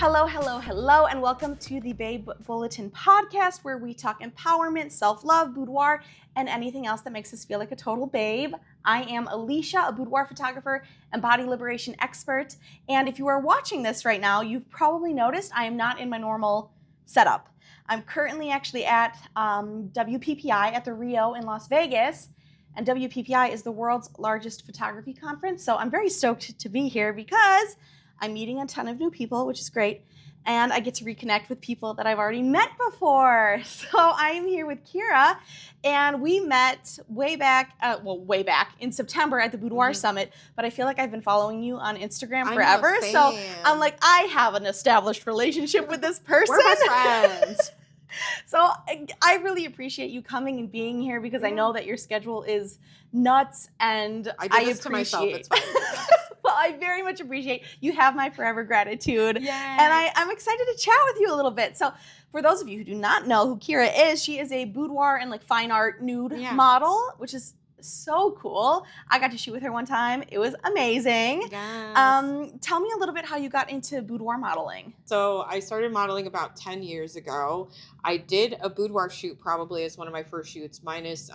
Hello, hello, hello, and welcome to the Babe Bulletin podcast, where we talk empowerment, self-love, boudoir, and anything else that makes us feel like a total babe. I am Alicia, a boudoir photographer and body liberation expert, and if you are watching this right now, you've probably noticed I am not in my normal setup. I'm currently actually at WPPI at the Rio in Las Vegas, and WPPI is the world's largest photography conference, so I'm very stoked to be here because I'm meeting a ton of new people, which is great, and I get to reconnect with people that I've already met before. So I'm here with Keira, and we met way back in September at the Boudoir Summit, but I feel like I've been following you on Instagram forever, so I'm like, I have an established relationship with this person. We're best friends. So I really appreciate you coming and being here because I know that your schedule is nuts, and I do this to myself. It's fine. Well, I very much appreciate you have my forever gratitude. Yay. And I'm excited to chat with you a little bit. So for those of you who do not know who Keira is, she is a boudoir and like fine art nude model, which is so cool. I got to shoot with her one time. It was amazing. Yes. Tell me a little bit how you got into boudoir modeling. So I started modeling about 10 years ago. I did a boudoir shoot probably as one of my first shoots, minus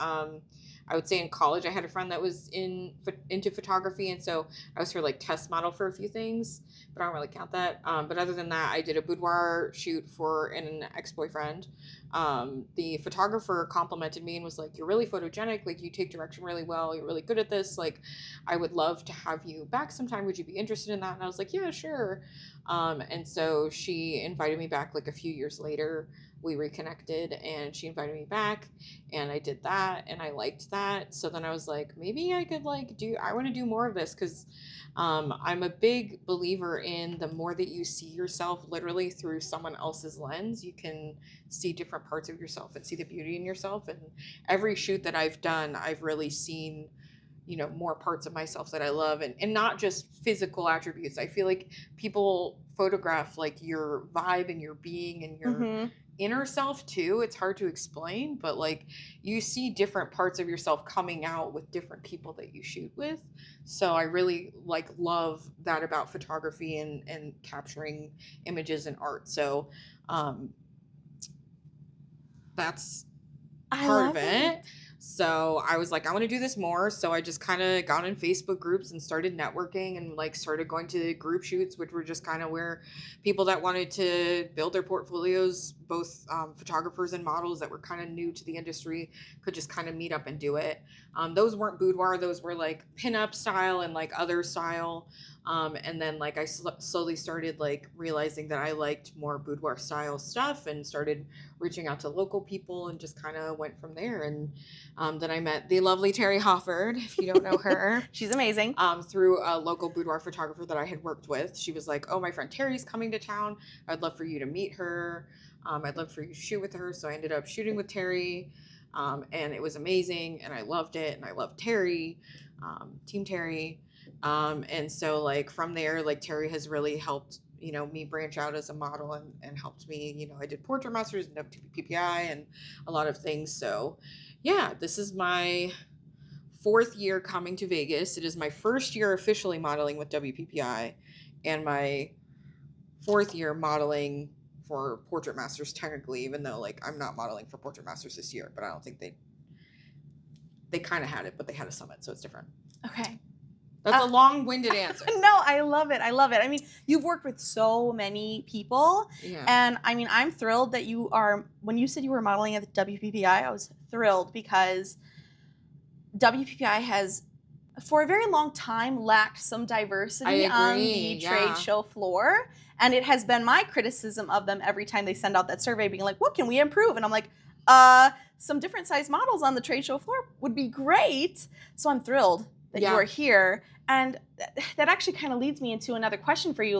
I would say in college, I had a friend that was into photography, and so I was her like test model for a few things, but I don't really count that. But other than that, I did a boudoir shoot for an ex-boyfriend. The photographer complimented me and was like, "You're really photogenic. Like, you take direction really well. You're really good at this. Like, I would love to have you back sometime. Would you be interested in that?" And I was like, "Yeah, sure." And so she invited me back like a few years later. We reconnected and she invited me back and I did that and I liked that. So then I was like, maybe I could I want to do more of this because I'm a big believer in the more that you see yourself literally through someone else's lens, you can see different parts of yourself and see the beauty in yourself. And every shoot that I've done, I've really seen more parts of myself that I love and not just physical attributes. I feel like people photograph like your vibe and your being and your inner self too. It's hard to explain, but like you see different parts of yourself coming out with different people that you shoot with. So I really love that about photography and capturing images and art. So that's part of it. So I was like, I want to do this more. So I just kind of got in Facebook groups and started networking and started going to group shoots, which were just kind of where people that wanted to build their portfolios, both photographers and models that were kind of new to the industry, could just kind of meet up and do it. Those weren't boudoir. Those were like pinup style and other style. And then I slowly started realizing that I liked more boudoir style stuff and started reaching out to local people and just kind of went from there. And then I met the lovely Terry Hofford, if you don't know her. She's amazing. Through a local boudoir photographer that I had worked with. She was like, "Oh, my friend Terry's coming to town. I'd love for you to meet her. I'd love for you to shoot with her." So I ended up shooting with Terry. And it was amazing. And I loved it. And I loved Terry, Team Terry. And so from there, Terry has really helped, me branch out as a model and helped me, I did portrait masters and WPPI and a lot of things. So yeah, this is my 4th year coming to Vegas. It is my 1st year officially modeling with WPPI and my 4th year modeling for portrait masters technically, even though I'm not modeling for portrait masters this year, but I don't think they kind of had it, but they had a summit. So it's different. Okay. That's a long-winded answer. No, I love it. I love it. I mean, you've worked with so many people. Yeah. And I mean, I'm thrilled that when you said you were modeling at the WPPI, I was thrilled because WPPI has, for a very long time, lacked some diversity on the trade show floor. And it has been my criticism of them every time they send out that survey being like, what can we improve? And I'm like, some different size models on the trade show floor would be great. So I'm thrilled that you are here. And that actually kind of leads me into another question for you.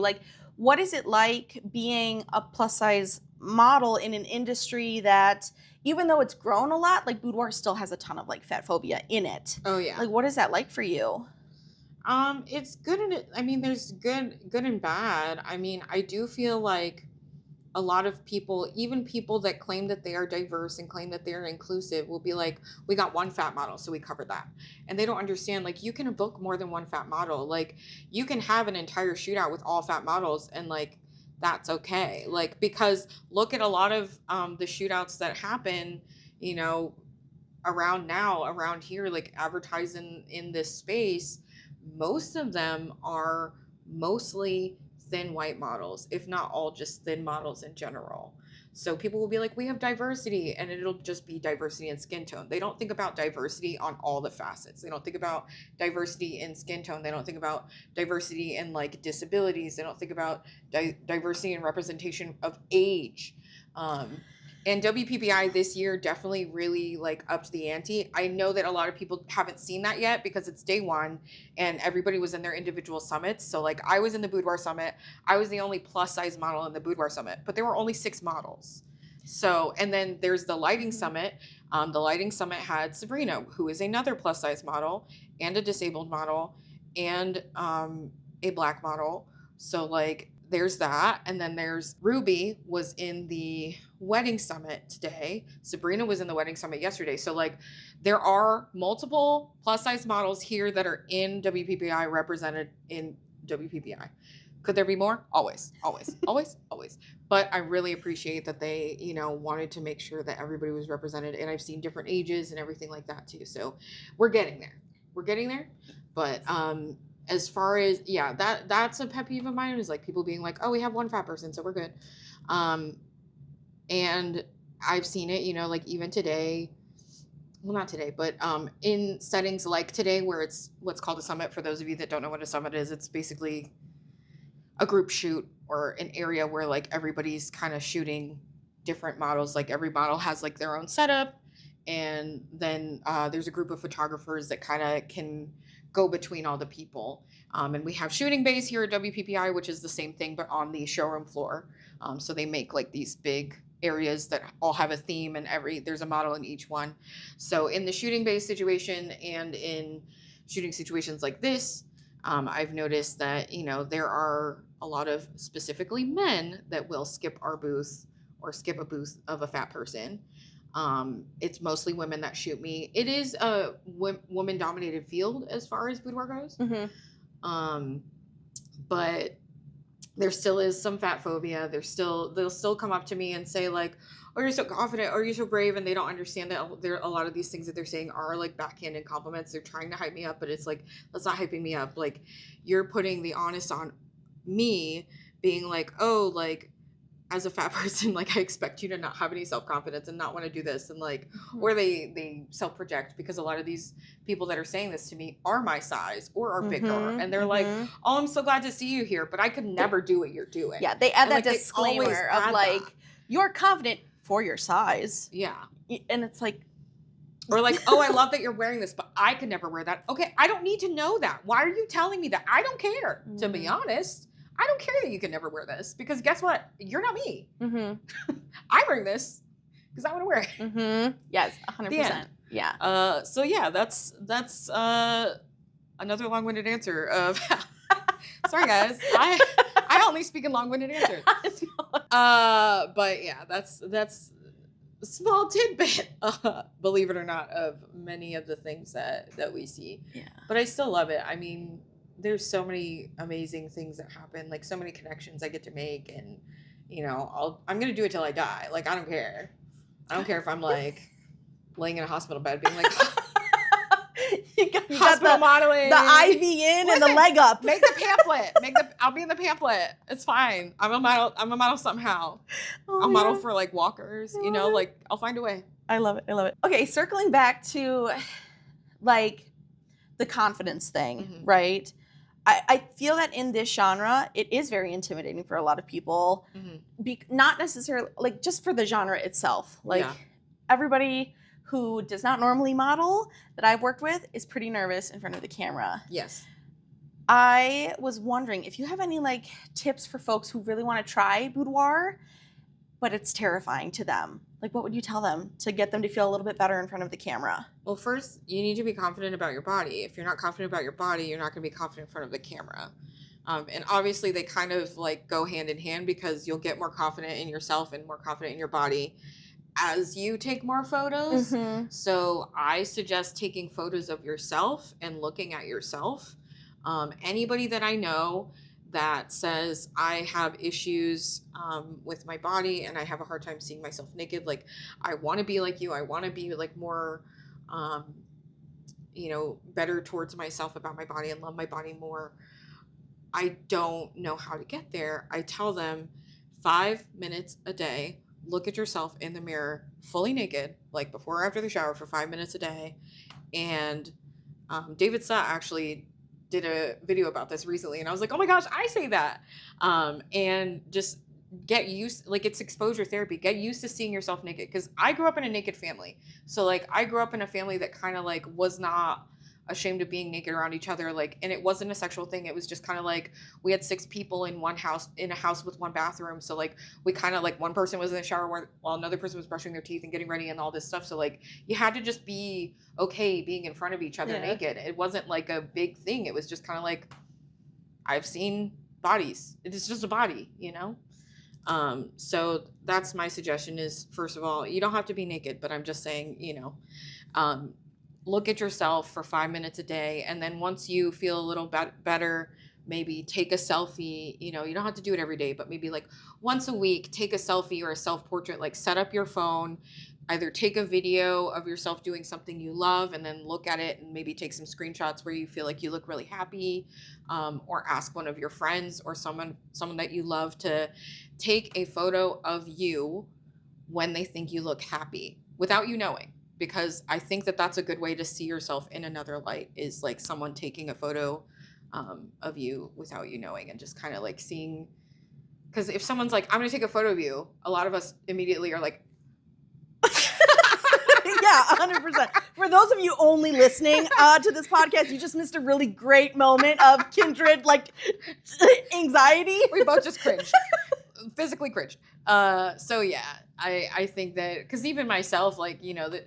What is it like being a plus size model in an industry that, even though it's grown a lot, boudoir still has a ton of fat phobia in it? Oh yeah. What is that like for you? It's good there's good and bad. I do feel like a lot of people, even people that claim that they are diverse and claim that they're inclusive, will be like, we got one fat model, so we covered that. And they don't understand, like, you can book more than one fat model. Like, you can have an entire shootout with all fat models, and, like, that's okay. Like, because look at a lot of the shootouts that happen, you know, around here, like advertising in this space, most of them are mostly thin white models, if not all just thin models in general. So people will be like, we have diversity, and it'll just be diversity in skin tone. They don't think about diversity on all the facets. They don't think about diversity in skin tone. They don't think about diversity in like disabilities. They don't think about diversity and representation of age. And WPPI this year definitely really like upped the ante. I know that a lot of people haven't seen that yet because it's day one and everybody was in their individual summits. So like I was in the Boudoir summit. I was the only plus size model in the Boudoir summit, but there were only 6 models. So, and then there's the lighting summit. The lighting summit had Sabrina, who is another plus size model and a disabled model and a black model. So like there's that. And then there's Ruby was in the wedding summit today. Sabrina was in the wedding summit yesterday. So like there are multiple plus size models here that are in WPPI, represented in WPPI. Could there be more? Always, always, always, always. But I really appreciate that they, you know, wanted to make sure that everybody was represented. And I've seen different ages and everything like that too. So we're getting there. We're getting there. But as far as, yeah, that's a pet peeve of mine, is like people being like, oh, we have one fat person, so we're good. And I've seen it, you know, like even today, well, not today, but in settings like today where it's what's called a summit. For those of you that don't know what a summit is, it's basically a group shoot or an area where like everybody's kind of shooting different models. Like every model has like their own setup. And then there's a group of photographers that kind of can go between all the people. And we have shooting bays here at WPPI, which is the same thing, but on the showroom floor. So they make like these big areas that all have a theme, and there's a model in each one. So in the shooting bay situation and in shooting situations like this, I've noticed that, you know, there are a lot of specifically men that will skip our booth or skip a booth of a fat person. It's mostly women that shoot me. It is a woman dominated field as far as boudoir goes. Mm-hmm. But there still is some fat phobia. They'll still come up to me and say like, oh, you're so confident, or you're so brave. And they don't understand that a lot of these things that they're saying are like backhanded compliments. They're trying to hype me up, but it's like, that's not hyping me up. Like, you're putting the onus on me, being like, oh, like, as a fat person, like, I expect you to not have any self-confidence and not want to do this. And like, or they self-project, because a lot of these people that are saying this to me are my size or are bigger. And they're like, oh, I'm so glad to see you here, but I could never do what you're doing. Yeah, they add and that like, disclaimer of like, you're confident for your size. Yeah. And it's like, or like, oh, I love that you're wearing this, but I could never wear that. Okay, I don't need to know that. Why are you telling me that? I don't care, to be honest. I don't care that you can never wear this, because guess what? You're not me. I'm wearing this because I want to wear it. Yes, 100%. Yeah. So yeah, that's another long-winded answer of. Sorry guys, I only speak in long-winded answers. But yeah, that's a small tidbit, believe it or not, of many of the things that we see. Yeah. But I still love it. I mean, there's so many amazing things that happen, like so many connections I get to make, and you know, I'm gonna do it till I die. Like, I don't care. I don't care if I'm like laying in a hospital bed being like you hospital modeling, the IV in and the leg up. Make the pamphlet. I'll be in the pamphlet. It's fine. I'm a model somehow. I'll model for like walkers, you know, like I'll find a way. I love it. Okay, circling back to like the confidence thing, right? I feel that in this genre, it is very intimidating for a lot of people. Not necessarily, like, just for the genre itself. Like, everybody who does not normally model that I've worked with is pretty nervous in front of the camera. Yes. I was wondering if you have any, like, tips for folks who really want to try boudoir, but it's terrifying to them. Like, what would you tell them to get them to feel a little bit better in front of the camera? Well, first, you need to be confident about your body. If you're not confident about your body, you're not going to be confident in front of the camera. And obviously, they kind of, like, go hand in hand, because you'll get more confident in yourself and more confident in your body as you take more photos. So I suggest taking photos of yourself and looking at yourself. Anybody that I know that says I have issues with my body and I have a hard time seeing myself naked. Like, I want to be like you. I want to be like more, better towards myself about my body and love my body more. I don't know how to get there. I tell them 5 minutes a day, look at yourself in the mirror fully naked, like before or after the shower for 5 minutes a day. And David Sutt actually did a video about this recently, and I was like, oh my gosh, I say that. And just get used, like, it's exposure therapy. Get used to seeing yourself naked, because I grew up in a naked family. So like, I grew up in a family that kind of like was not ashamed of being naked around each other, like, and it wasn't a sexual thing. It was just kind of like, we had 6 people in one house, in a house with 1 bathroom, so like, we kind of like, one person was in the shower while another person was brushing their teeth and getting ready and all this stuff. So like, you had to just be okay being in front of each other naked. It wasn't like a big thing. It was just kind of like, I've seen bodies, it's just a body, so that's my suggestion is, first of all, you don't have to be naked, but I'm just saying, look at yourself for 5 minutes a day. And then once you feel a little better, maybe take a selfie. You don't have to do it every day, but maybe like once a week, take a selfie or a self-portrait. Like, set up your phone, either take a video of yourself doing something you love and then look at it and maybe take some screenshots where you feel like you look really happy, or ask one of your friends or someone that you love to take a photo of you when they think you look happy without you knowing. Because I think that that's a good way to see yourself in another light, is like someone taking a photo of you without you knowing, and just kind of like seeing. Because if someone's like, I'm going to take a photo of you, a lot of us immediately are like, yeah, 100%. For those of you only listening to this podcast, you just missed a really great moment of kindred, like, anxiety. We both just cringed. Physically cringed. So yeah, I think that, because even myself, like, that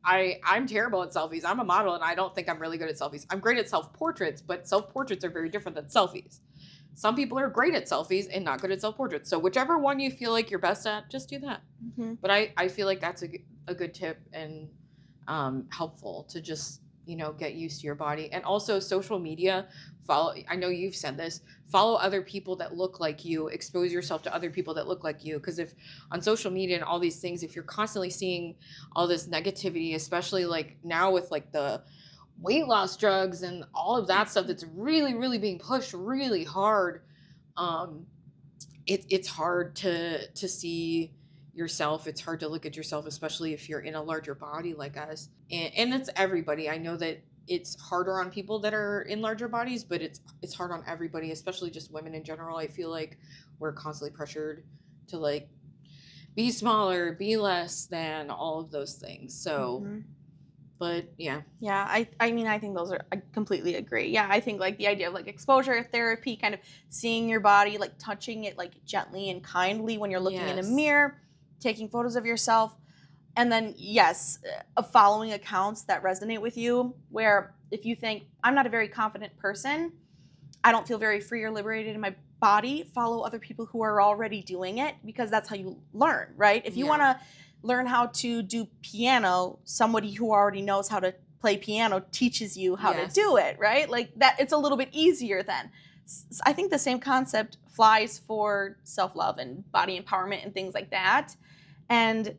I'm terrible at selfies. I'm a model and I don't think I'm really good at selfies. I'm great at self-portraits, but self-portraits are very different than selfies. Some people are great at selfies and not good at self-portraits. So whichever one you feel like you're best at, just do that. Mm-hmm. But I feel like that's a good tip and helpful to just, get used to your body. And also social media, I know you've said this, follow other people that look like you, expose yourself to other people that look like you. Because if on social media and all these things, if you're constantly seeing all this negativity, especially like now with like the weight loss drugs and all of that stuff that's really, really being pushed really hard, it's hard to see yourself. It's hard to look at yourself, especially if you're in a larger body like us. And it's everybody. I know that it's harder on people that are in larger bodies, but it's hard on everybody, especially just women in general. I feel like we're constantly pressured to like be smaller, be less than, all of those things. So, mm-hmm. But yeah. Yeah, I mean, I think those are, I completely agree. Yeah, I think like the idea of like exposure therapy, kind of seeing your body, like touching it like gently and kindly when you're looking in a mirror, taking photos of yourself. And then, yes, following accounts that resonate with you, where if you think, I'm not a very confident person, I don't feel very free or liberated in my body, follow other people who are already doing it, because that's how you learn, right? If you want to learn how to do piano, somebody who already knows how to play piano teaches you how to do it, right? Like that, it's a little bit easier then. I think the same concept flies for self-love and body empowerment and things like that. And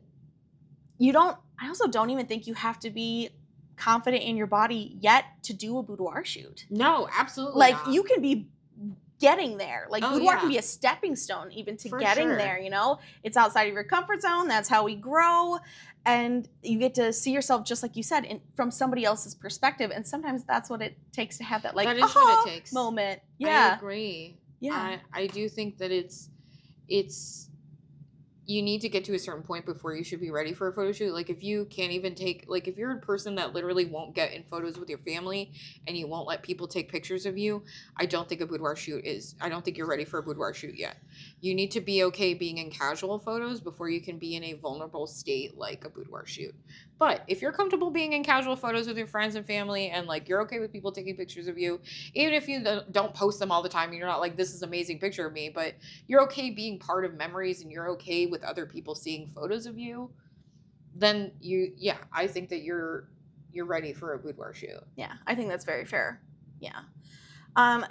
I also don't even think you have to be confident in your body yet to do a boudoir shoot. No, absolutely like not. You can be getting there. Like boudoir can be a stepping stone even to getting there, It's outside of your comfort zone. That's how we grow. And you get to see yourself, just like you said, from somebody else's perspective. And sometimes that's what it takes to have that, like, that is what it takes. Moment. Yeah. I agree. Yeah. I do think that it's you need to get to a certain point before you should be ready for a photo shoot. Like, if you can't even take, like, if you're a person that literally won't get in photos with your family and you won't let people take pictures of you, I don't think I don't think you're ready for a boudoir shoot yet. You need to be okay being in casual photos before you can be in a vulnerable state like a boudoir shoot. But if you're comfortable being in casual photos with your friends and family, and like you're okay with people taking pictures of you, even if you don't post them all the time, you're not like, this is an amazing picture of me, but you're okay being part of memories and you're okay with other people seeing photos of you, then I think that you're ready for a boudoir shoot. Yeah, I think that's very fair. Yeah.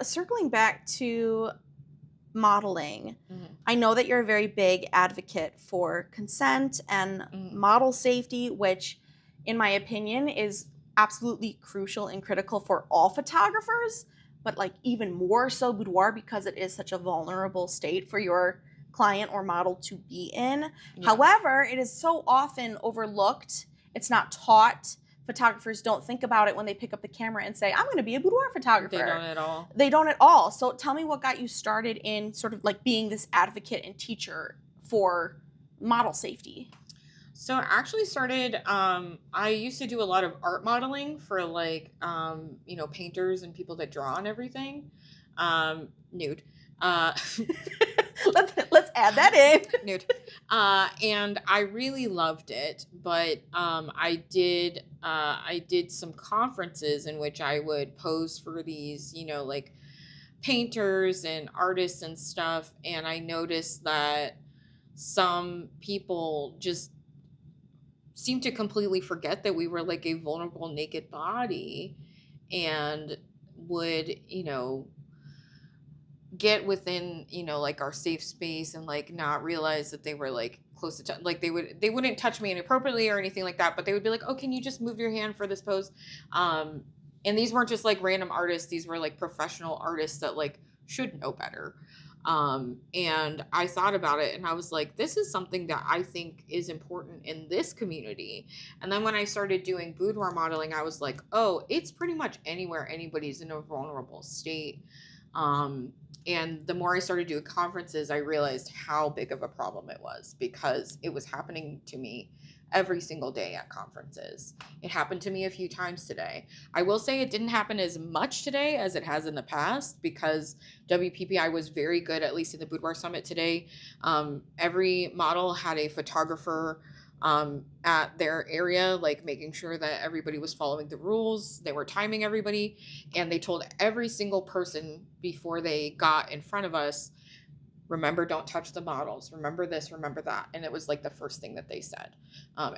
Circling back to modeling, Mhm. I know that you're a very big advocate for consent and Mhm. model safety, which, in my opinion, is absolutely crucial and critical for all photographers, but like even more so boudoir because it is such a vulnerable state for your client or model to be in. Yeah. However, it is so often overlooked. It's not taught. Photographers don't think about it when they pick up the camera and say, I'm going to be a boudoir photographer. They don't at all. They don't at all. So tell me what got you started in sort of like being this advocate and teacher for model safety. So I actually started, I used to do a lot of art modeling for like, painters and people that draw and everything, nude. Uh, let's add that in. nude. And I really loved it, but I did some conferences in which I would pose for these, like painters and artists and stuff, and I noticed that some people just seem to completely forget that we were like a vulnerable naked body and would get within like our safe space and like not realize that they were like close to like they wouldn't touch me inappropriately or anything like that, but they would be like, oh, can you just move your hand for this pose? And these weren't just like random artists, these were like professional artists that like should know better. And I thought about it and I was like, this is something that I think is important in this community. And then when I started doing boudoir modeling, I was like, oh, it's pretty much anywhere anybody's in a vulnerable state. And the more I started doing conferences, I realized how big of a problem it was because it was happening to me every single day at conferences. It happened to me a few times today. I will say it didn't happen as much today as it has in the past because WPPI was very good, at least in the Boudoir Summit today. Every model had a photographer at their area, like making sure that everybody was following the rules. They were timing everybody, and they told every single person before they got in front of us, remember, don't touch the models, remember this, remember that. And it was like the first thing that they said,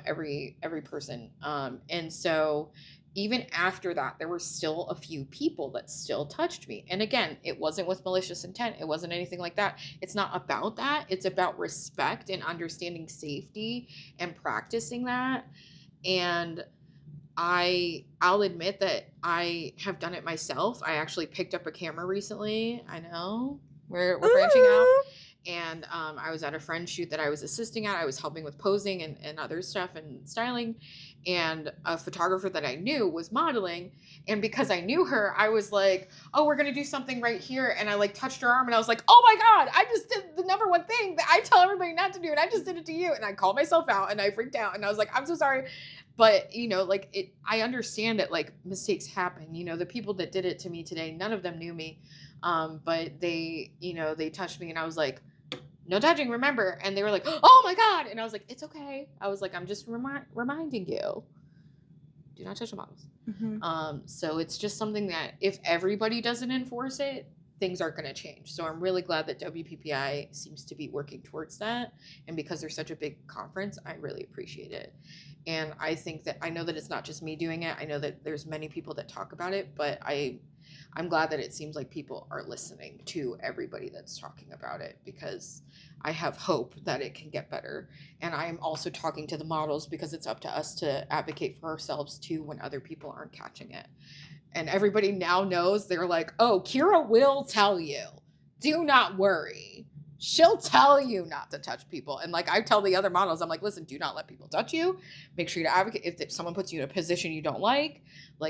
every person. And so even after that, there were still a few people that still touched me. And again, it wasn't with malicious intent. It wasn't anything like that. It's not about that. It's about respect and understanding safety and practicing that. And I'll admit that I have done it myself. I actually picked up a camera recently. I know we're branching out. And I was at a friend's shoot that I was assisting at. I was helping with posing and other stuff and styling. And a photographer that I knew was modeling. And because I knew her, I was like, oh, we're going to do something right here. And I like touched her arm and I was like, oh my God, I just did the number one thing that I tell everybody not to do. And I just did it to you. And I called myself out and I freaked out. And I was like, I'm so sorry. But, I understand that like mistakes happen. The people that did it to me today, none of them knew me. But they touched me and I was like, no touching, remember? And they were like, oh my God. And I was like, it's okay. I was like, I'm just reminding you, do not touch the models. Mm-hmm. So it's just something that if everybody doesn't enforce it, things aren't going to change. So I'm really glad that WPPI seems to be working towards that. And because they're such a big conference, I really appreciate it. And I think that I know that it's not just me doing it. I know that there's many people that talk about it, but I'm glad that it seems like people are listening to everybody that's talking about it because I have hope that it can get better. And I'm also talking to the models because it's up to us to advocate for ourselves too when other people aren't catching it. And everybody now knows, they're like, oh, Keira will tell you. Do not worry. She'll tell you not to touch people. And like I tell the other models, I'm like, listen, do not let people touch you. Make sure you advocate if someone puts you in a position you don't like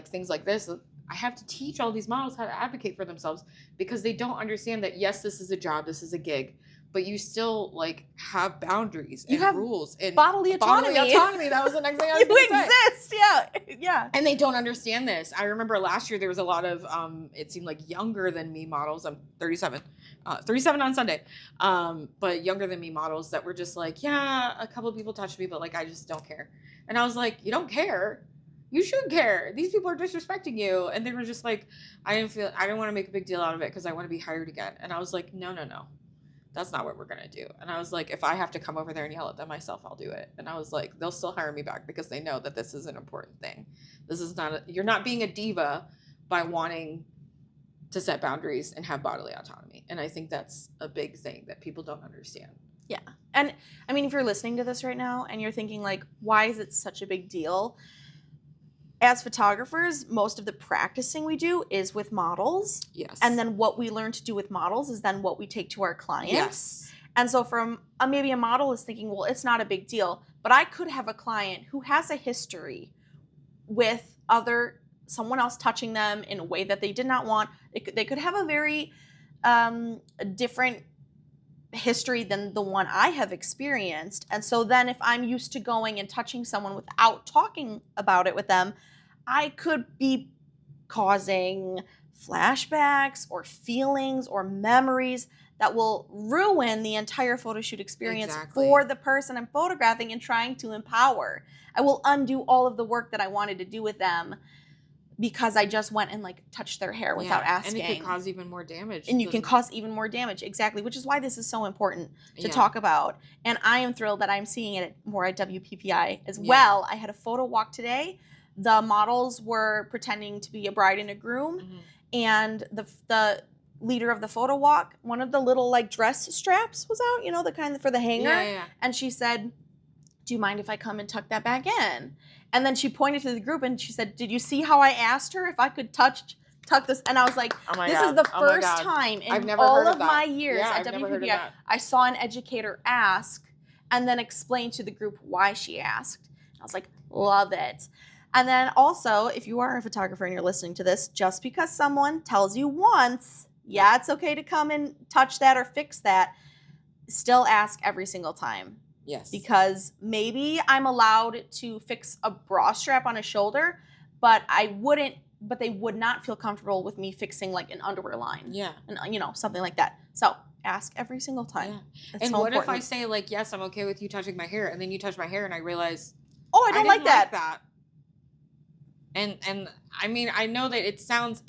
things like this. I have to teach all these models how to advocate for themselves because they don't understand that, yes, this is a job, this is a gig, but you still like have boundaries and rules and bodily autonomy. That was the next thing I was going to say. You exist, yeah. And they don't understand this. I remember last year there was a lot of, it seemed like younger than me models. I'm 37 on Sunday, but younger than me models that were just like, yeah, a couple of people touched me, but like I just don't care. And I was like, you don't care? You should care. These people are disrespecting you. And they were just like, I didn't want to make a big deal out of it because I want to be hired again. And I was like, no. That's not what we're going to do. And I was like, if I have to come over there and yell at them myself, I'll do it. And I was like, they'll still hire me back because they know that this is an important thing. This is not, you're not being a diva by wanting to set boundaries and have bodily autonomy. And I think that's a big thing that people don't understand. Yeah. And I mean, if you're listening to this right now and you're thinking like, why is it such a big deal? As photographers, most of the practicing we do is with models. Yes. And then what we learn to do with models is then what we take to our clients. Yes. And so from maybe a model is thinking, well, it's not a big deal, but I could have a client who has a history with someone else touching them in a way that they did not want. They could have a very different history than the one I have experienced. And so then if I'm used to going and touching someone without talking about it with them, I could be causing flashbacks or feelings or memories that will ruin the entire photo shoot experience for the person I'm photographing and trying to empower. I will undo all of the work that I wanted to do with them because I just went and like touched their hair without asking. And it can cause even more damage. And you can cause even more damage, exactly, which is why this is so important to talk about. And I am thrilled that I'm seeing it more at WPPI as well. I had a photo walk today. The models were pretending to be a bride and a groom, and the leader of the photo walk, one of the little like dress straps was out, you know, the kind for the hanger. And she said, "Do you mind if I come and tuck that back in?" And then she pointed to the group and she said, "Did you see how I asked her if I could tuck this?" And I was like, this is the first time in all of my years at WPPI I saw an educator ask and then explain to the group why she asked. I was like, love it. And then also, if you are a photographer and you're listening to this, just because someone tells you once, it's okay to come and touch that or fix that, still ask every single time. Yes. Because maybe I'm allowed to fix a bra strap on a shoulder, but they would not feel comfortable with me fixing like an underwear line. Yeah. And you know, something like that. So ask every single time. Yeah. And what if I say like, yes, I'm okay with you touching my hair, and then you touch my hair and I realize, oh, I don't like that. And I mean, I know that it sounds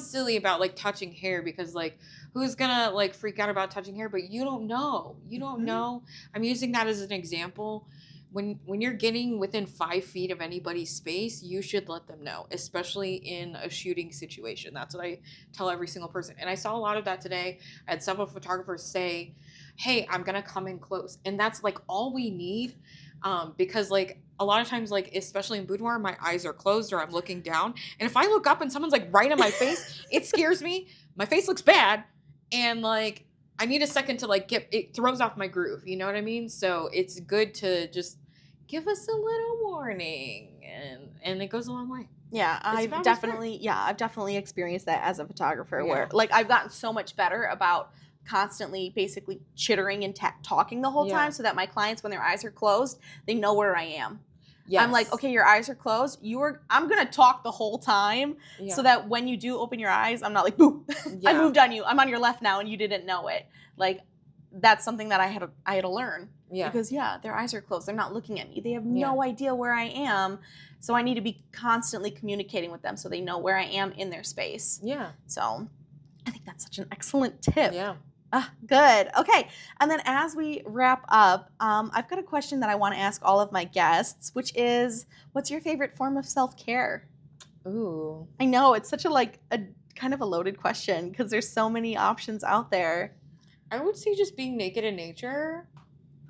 silly about like touching hair because like who's gonna like freak out about touching hair, but you don't know. You don't know. I'm using that as an example. When you're getting within 5 feet of anybody's space, you should let them know, especially in a shooting situation. That's what I tell every single person. And I saw a lot of that today. I had several photographers say, "Hey, I'm gonna come in close," and that's like all we need. Because like a lot of times, like especially in boudoir, my eyes are closed or I'm looking down, and if I look up and someone's like right in my face, it scares me. My face looks bad, and like I need a second to like it throws off my groove. You know what I mean? So it's good to just give us a little warning, and it goes a long way. Yeah, I've definitely experienced that as a photographer, where like I've gotten so much better about constantly basically chittering and talking the whole time so that my clients, when their eyes are closed, they know where I am. Yes. I'm like, okay, your eyes are closed. I'm going to talk the whole time so that when you do open your eyes, I'm not like, boo, I moved on you. I'm on your left now and you didn't know it. Like, that's something that I had to learn. Yeah. Because, their eyes are closed. They're not looking at me. They have no idea where I am. So I need to be constantly communicating with them so they know where I am in their space. Yeah. So I think that's such an excellent tip. Yeah. Good. Okay. And then as we wrap up, I've got a question that I want to ask all of my guests, which is, what's your favorite form of self-care? Ooh. I know, it's such a kind of a loaded question because there's so many options out there. I would say just being naked in nature.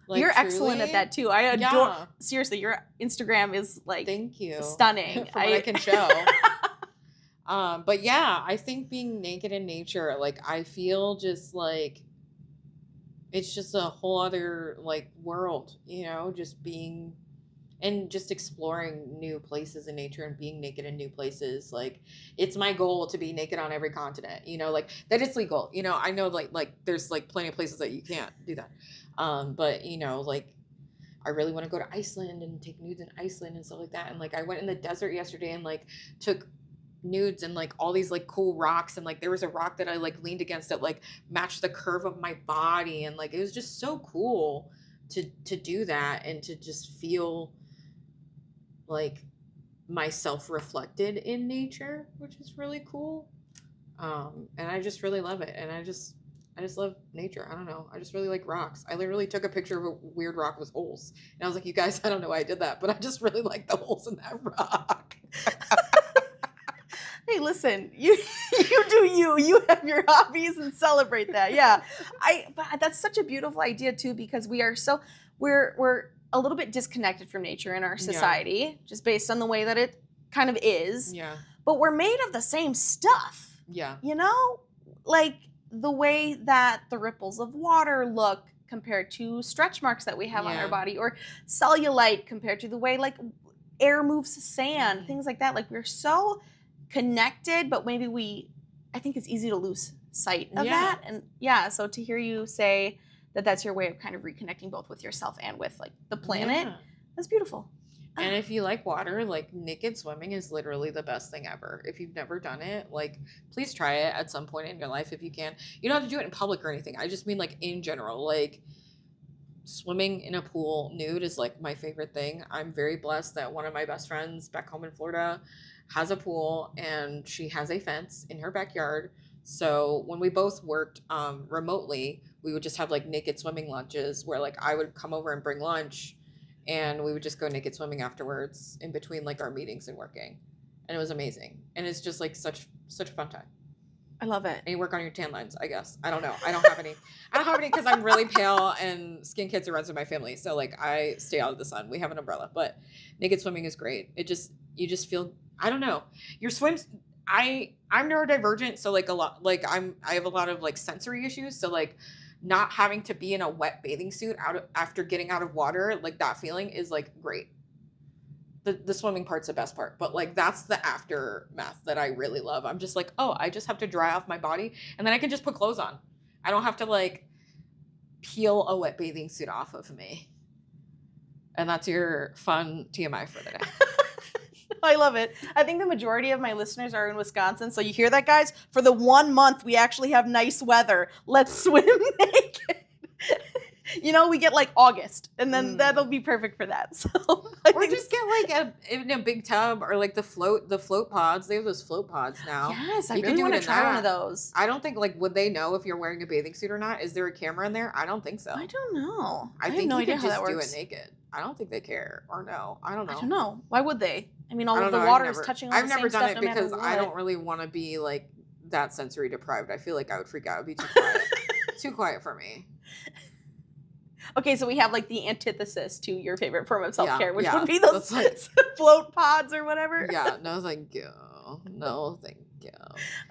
Like, you're excellent at that too. I adore, seriously, your Instagram is like, thank you, stunning. For what I can show. But yeah, I think being naked in nature, like I feel just like it's just a whole other like world, you know, just being and just exploring new places in nature and being naked in new places. Like it's my goal to be naked on every continent, you know, like that it's legal, you know, I know like there's like plenty of places that you can't do that. But you know, like I really want to go to Iceland and take nudes in Iceland and stuff like that. And like I went in the desert yesterday and like took nudes and like all these like cool rocks, and like there was a rock that I like leaned against that like matched the curve of my body, and like it was just so cool to do that and to just feel like myself reflected in nature, which is really cool. And I just really love it, and I just love nature. I don't know, I just really like rocks. I literally took a picture of a weird rock with holes, and I was like, you guys, I don't know why I did that, but I just really like the holes in that rock. Hey, listen, you do you have your hobbies and celebrate that. Yeah. But that's such a beautiful idea too, because we're a little bit disconnected from nature in our society, just based on the way that it kind of is. Yeah. But we're made of the same stuff. Yeah. You know? Like the way that the ripples of water look compared to stretch marks that we have on our body, or cellulite compared to the way like air moves sand, things like that. Like we're so connected, but maybe I think it's easy to lose sight of that. And so to hear you say that that's your way of kind of reconnecting both with yourself and with like the planet, that's beautiful. And if you like water, like naked swimming is literally the best thing ever. If you've never done it, like please try it at some point in your life if you can. You don't have to do it in public or anything. I just mean like in general, like swimming in a pool nude is like my favorite thing. I'm very blessed that one of my best friends back home in Florida has a pool and she has a fence in her backyard. So when we both worked remotely, we would just have like naked swimming lunches where like I would come over and bring lunch and we would just go naked swimming afterwards in between like our meetings and working. And it was amazing. And it's just like such a fun time. I love it. And you work on your tan lines, I guess. I don't know. I don't have any because I'm really pale and skin cancer runs in my family. So like I stay out of the sun. We have an umbrella, but naked swimming is great. You just feel, I don't know. Your swims, I'm neurodivergent. So like I have a lot of like sensory issues. So like not having to be in a wet bathing suit after getting out of water, like that feeling is like great. The swimming part's the best part, but like that's the aftermath that I really love. I'm just like, oh, I just have to dry off my body and then I can just put clothes on. I don't have to like peel a wet bathing suit off of me. And that's your fun TMI for the day. I love it. I think the majority of my listeners are in Wisconsin. So you hear that, guys? For the 1 month we actually have nice weather, let's swim naked. You know, we get like August, and then that'll be perfect for that. So or just get like in a big tub, or like the float pods. They have those float pods now. Yes, I really want to try one of those. I don't think would they know if you're wearing a bathing suit or not? Is there a camera in there? I don't think so. I don't know. I think you can just do it naked. I don't think they care or no. I don't know. I don't know. Why would they? I mean, all of the water is touching all the same stuff. I've never done it because I don't really want to be like that sensory deprived. I feel like I would freak out. It'd be too quiet. Too quiet for me. Okay, so we have like the antithesis to your favorite form of self-care, which would be those float pods or whatever. Yeah, no thank you. No thank you.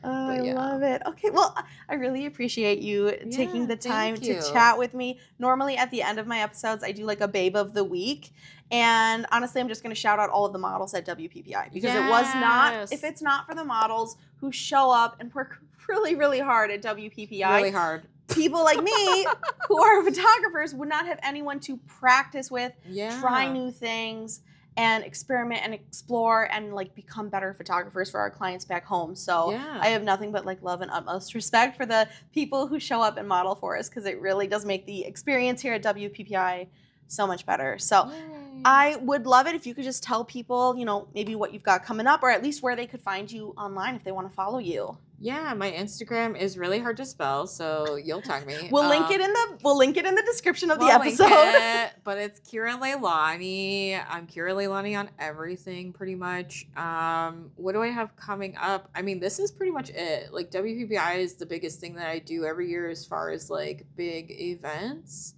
I love it. Okay, well, I really appreciate you taking the time to chat with me. Normally at the end of my episodes, I do like a babe of the week. And honestly, I'm just going to shout out all of the models at WPPI because it was not, if it's not for the models who show up and work really, really hard at WPPI. Really hard. People like me who are photographers would not have anyone to practice with, try new things, and experiment and explore and like become better photographers for our clients back home. So I have nothing but like love and utmost respect for the people who show up and model for us because it really does make the experience here at WPPI so much better. So I would love it if you could just tell people, you know, maybe what you've got coming up or at least where they could find you online if they want to follow you. Yeah, my Instagram is really hard to spell, so you'll tag me. We'll link it in the description of the episode. But it's Keira Leilani. I'm Keira Leilani on everything pretty much. What do I have coming up? I mean, this is pretty much it. Like WPPI is the biggest thing that I do every year as far as like big events.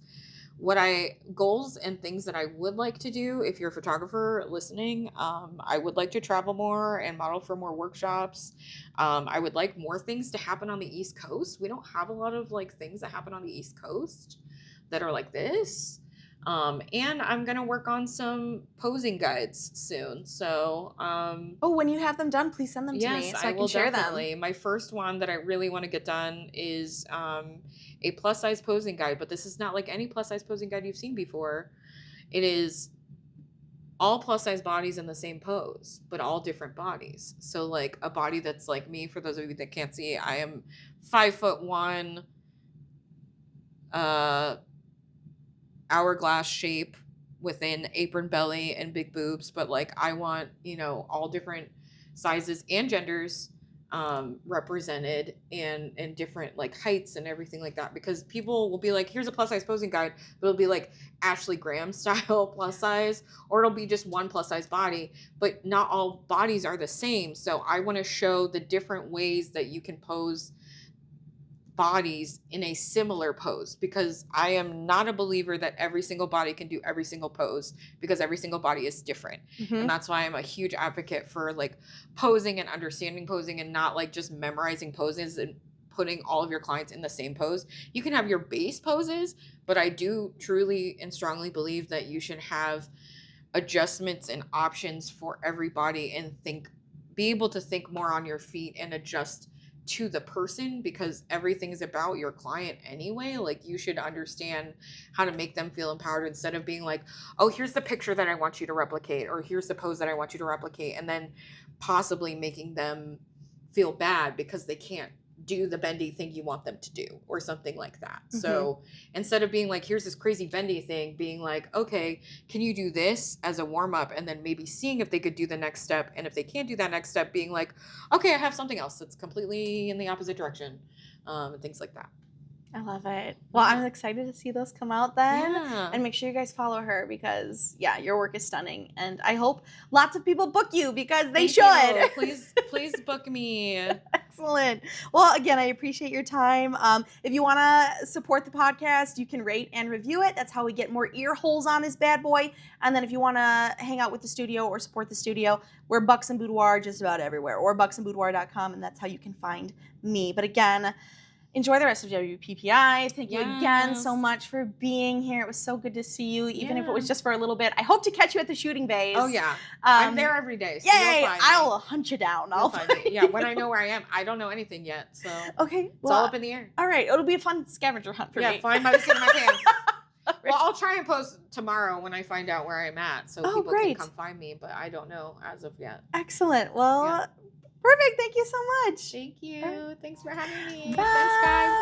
Goals and things that I would like to do, if you're a photographer listening, I would like to travel more and model for more workshops. I would like more things to happen on the East Coast. We don't have a lot of like things that happen on the East Coast that are like this. And I'm going to work on some posing guides soon. So, when you have them done, please send them to me so I can share them. My first one that I really want to get done is, a plus size posing guide, but this is not like any plus size posing guide you've seen before. It is all plus size bodies in the same pose, but all different bodies. So like a body that's like me, for those of you that can't see, I am 5'1", hourglass shape with an apron belly and big boobs, but like I want, you know, all different sizes and genders represented and different like heights and everything like that, because people will be like, here's a plus size posing guide, but it'll be like Ashley Graham style plus size, or it'll be just one plus size body, but not all bodies are the same. So I want to show the different ways that you can pose bodies in a similar pose, because I am not a believer that every single body can do every single pose, because every single body is different. And that's why I'm a huge advocate for like posing and understanding posing, and not like just memorizing poses and putting all of your clients in the same pose. You can have your base poses, but I do truly and strongly believe that you should have adjustments and options for everybody, and be able to think more on your feet and adjust to the person, because everything is about your client anyway. Like, you should understand how to make them feel empowered, instead of being like, oh, here's the picture that I want you to replicate, or here's the pose that I want you to replicate, and then possibly making them feel bad because they can't do the bendy thing you want them to do, or something like that. So instead of being like, here's this crazy bendy thing, being like, okay, can you do this as a warm up, and then maybe seeing if they could do the next step, and if they can't do that next step, being like, okay, I have something else that's completely in the opposite direction, and things like that. I love it. Well, I'm excited to see those come out then. Yeah. And make sure you guys follow her, because, yeah, your work is stunning. And I hope lots of people book you, because they should. Please book me. Excellent. Well, again, I appreciate your time. If you want to support the podcast, you can rate and review it. That's how we get more ear holes on this bad boy. And then if you want to hang out with the studio or support the studio, we're Bucks and Boudoir just about everywhere, or bucksandboudoir.com, and that's how you can find me. But again, enjoy the rest of WPPI. Thank you again so much for being here. It was so good to see you, even if it was just for a little bit. I hope to catch you at the shooting bays. Oh, yeah. I'm there every day. So yay! I'll hunt you down. I'll find me. Yeah, when I know where I am. I don't know anything yet, so okay, it's all up in the air. All right, it'll be a fun scavenger hunt for me. Yeah, find my seat in my pants. Well, I'll try and post tomorrow when I find out where I'm at, so people can come find me, but I don't know as of yet. Excellent. Well, perfect. Thank you so much. Thank you. Thanks for having me. Bye. Thanks, guys.